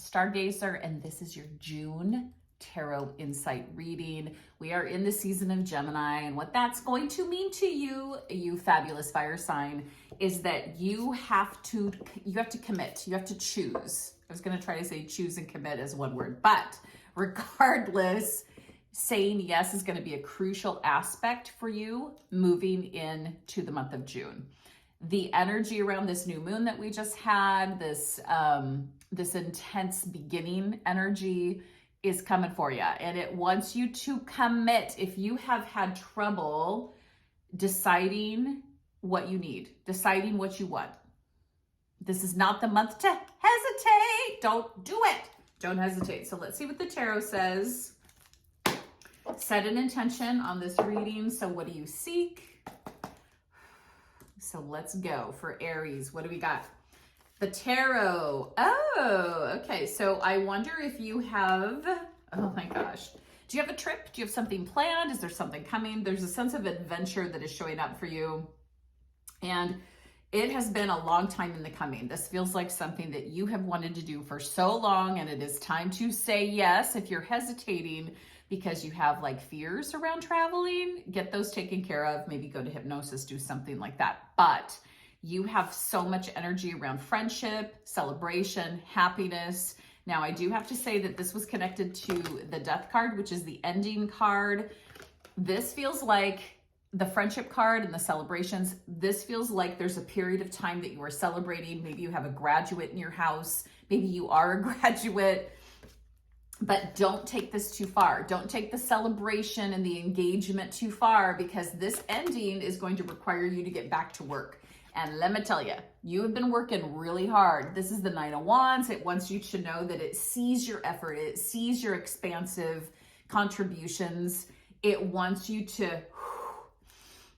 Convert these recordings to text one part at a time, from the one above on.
Stargazer, and this is your June tarot insight reading. We are in the season of Gemini, and what that's going to mean to you, you fabulous fire sign, is that you have to commit. You have to choose. I was going to try to say choose and commit as one word, but regardless, saying yes is going to be a crucial aspect for you moving into the month of June. The energy around this new moon that we just had, this intense beginning energy is coming for you, and it wants you to commit. If you have had trouble deciding what you need, deciding what you want, this is not the month to hesitate. Don't do it. Don't hesitate. So let's see what the tarot says. Set an intention on this reading. So what do you seek? So let's go for Aries. What do we got? The tarot. Oh, okay. So I wonder if you have, oh my gosh. Do you have a trip? Do you have something planned? Is there something coming? There's a sense of adventure that is showing up for you. And it has been a long time in the coming. This feels like something that you have wanted to do for so long, and it is time to say yes. If you're hesitating because you have like fears around traveling, get those taken care of. Maybe go to hypnosis, do something like that. But you have so much energy around friendship, celebration, happiness. Now, I do have to say that this was connected to the Death card, which is the ending card. This feels like the friendship card and the celebrations. This feels like there's a period of time that you are celebrating. Maybe you have a graduate in your house. Maybe you are a graduate. But don't take this too far. Don't take the celebration and the engagement too far, because this ending is going to require you to get back to work. And let me tell you, you have been working really hard. This is the Nine of Wands. It wants you to know that it sees your effort. It sees your expansive contributions. It wants you to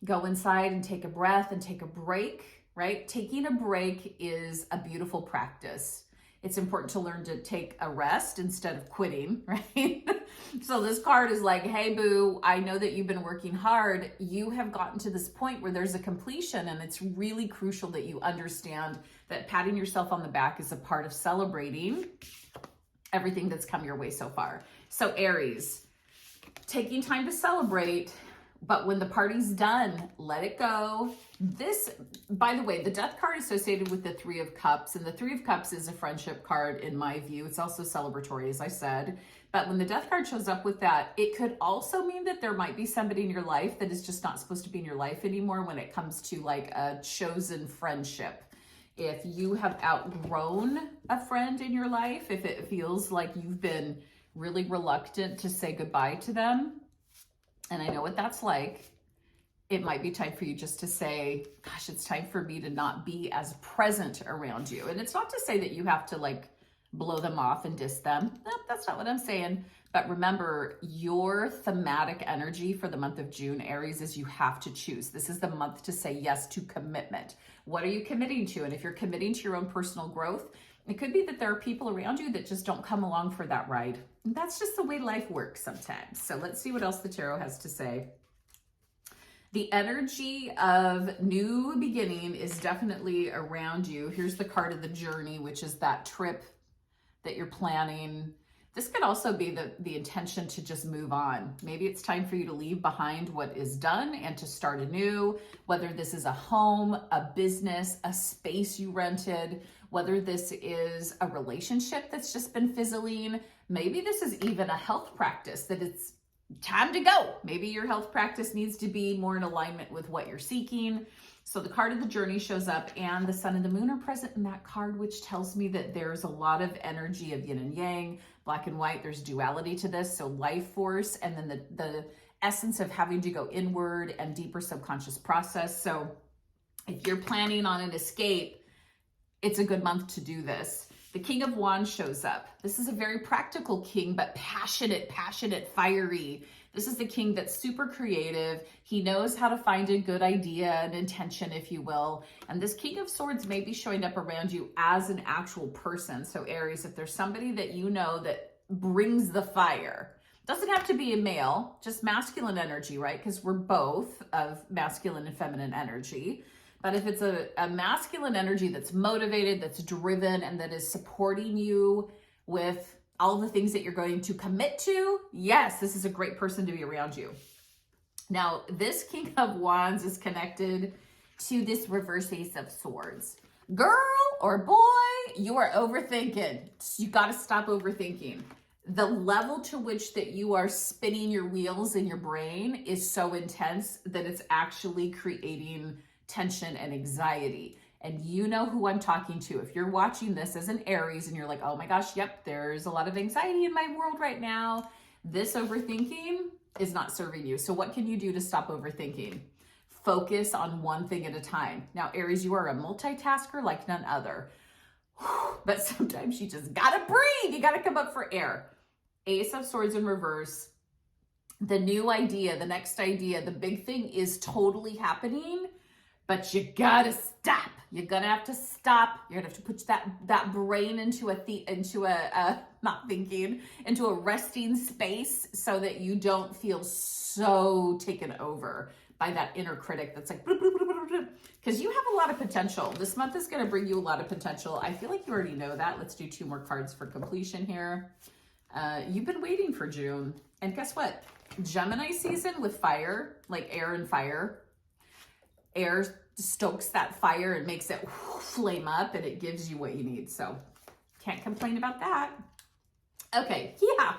go inside and take a breath and take a break, right? Taking a break is a beautiful practice. It's important to learn to take a rest instead of quitting, right? So this card is like, hey, boo, I know that you've been working hard. You have gotten to this point where there's a completion, and it's really crucial that you understand that patting yourself on the back is a part of celebrating everything that's come your way so far. So Aries, taking time to celebrate, but when the party's done, let it go. This, by the way, the Death card is associated with the Three of Cups, and the Three of Cups is a friendship card in my view. It's also celebratory, as I said. But when the Death card shows up with that, it could also mean that there might be somebody in your life that is just not supposed to be in your life anymore when it comes to like a chosen friendship. If you have outgrown a friend in your life, if it feels like you've been really reluctant to say goodbye to them, and I know what that's like, it might be time for you just to say, gosh, it's time for me to not be as present around you. And it's not to say that you have to like blow them off and diss them. Nope, that's not what I'm saying. But remember, your thematic energy for the month of June, Aries, is you have to choose. This is the month to say yes to commitment. What are you committing to? And if you're committing to your own personal growth, it could be that there are people around you that just don't come along for that ride. And that's just the way life works sometimes. So let's see what else the tarot has to say. The energy of new beginning is definitely around you. Here's the card of the journey, which is that trip that you're planning. This could also be the intention to just move on. Maybe it's time for you to leave behind what is done and to start anew, whether this is a home, a business, a space you rented, whether this is a relationship that's just been fizzling. Maybe this is even a health practice that it's time to go. Maybe your health practice needs to be more in alignment with what you're seeking. So the card of the journey shows up, and the sun and the moon are present in that card, which tells me that there's a lot of energy of yin and yang, black and white. There's duality to this. So life force, and then the essence of having to go inward and deeper subconscious process. So if you're planning on an escape, it's a good month to do this. The King of Wands shows up. This is a very practical king, but passionate, fiery. This is the king that's super creative. He knows how to find a good idea, an intention, if you will. And this King of Swords may be showing up around you as an actual person. So Aries, if there's somebody that you know that brings the fire, doesn't have to be a male, just masculine energy, right? Because we're both of masculine and feminine energy. But if it's a masculine energy that's motivated, that's driven, and that is supporting you with all the things that you're going to commit to, yes, this is a great person to be around you. Now, this King of Wands is connected to this reverse Ace of Swords. Girl or boy, you are overthinking. You got to stop overthinking. The level to which that you are spinning your wheels in your brain is so intense that it's actually creating tension and anxiety. And you know who I'm talking to. If you're watching this as an Aries and you're like, oh my gosh, yep, there's a lot of anxiety in my world right now, this overthinking is not serving you. So what can you do to stop overthinking? Focus on one thing at a time. Now, Aries, you are a multitasker like none other. But sometimes you just gotta breathe. You gotta come up for air. Ace of Swords in reverse. The new idea, the next idea, the big thing is totally happening, but you gotta stop. You're gonna have to stop. You're gonna have to put that brain into into a resting space so that you don't feel so taken over by that inner critic that's like, because you have a lot of potential. This month is going to bring you a lot of potential. I feel like you already know that. Let's do 2 more cards for completion here. You've been waiting for June. And guess what? Gemini season with fire, like air and fire. Air stokes that fire and makes it flame up, and it gives you what you need. So can't complain about that. Okay, yeah.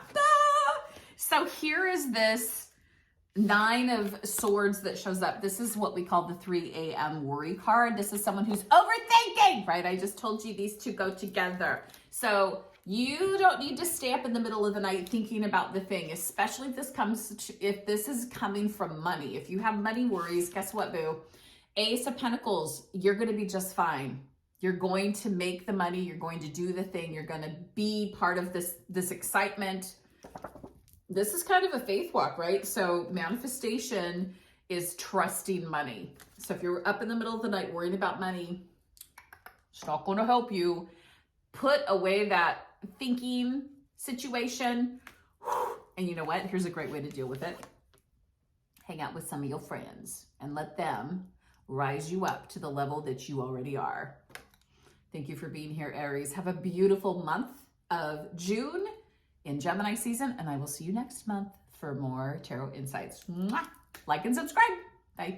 So here is this 9 of Swords that shows up. This is what we call the 3 a.m. worry card. This is someone who's overthinking, right? I just told you these 2 go together. So you don't need to stay up in the middle of the night thinking about the thing, especially if this is coming from money. If you have money worries, guess what, boo? Ace of Pentacles, you're going to be just fine. You're going to make the money. You're going to do the thing. You're going to be part of this excitement. This is kind of a faith walk, right? So manifestation is trusting money. So if you're up in the middle of the night worrying about money, it's not going to help you. Put away that thinking situation. And you know what? Here's a great way to deal with it. Hang out with some of your friends and let them rise you up to the level that you already are. Thank you for being here, Aries. Have a beautiful month of June in Gemini season, and I will see you next month for more tarot insights. Mwah! Like and subscribe. Bye.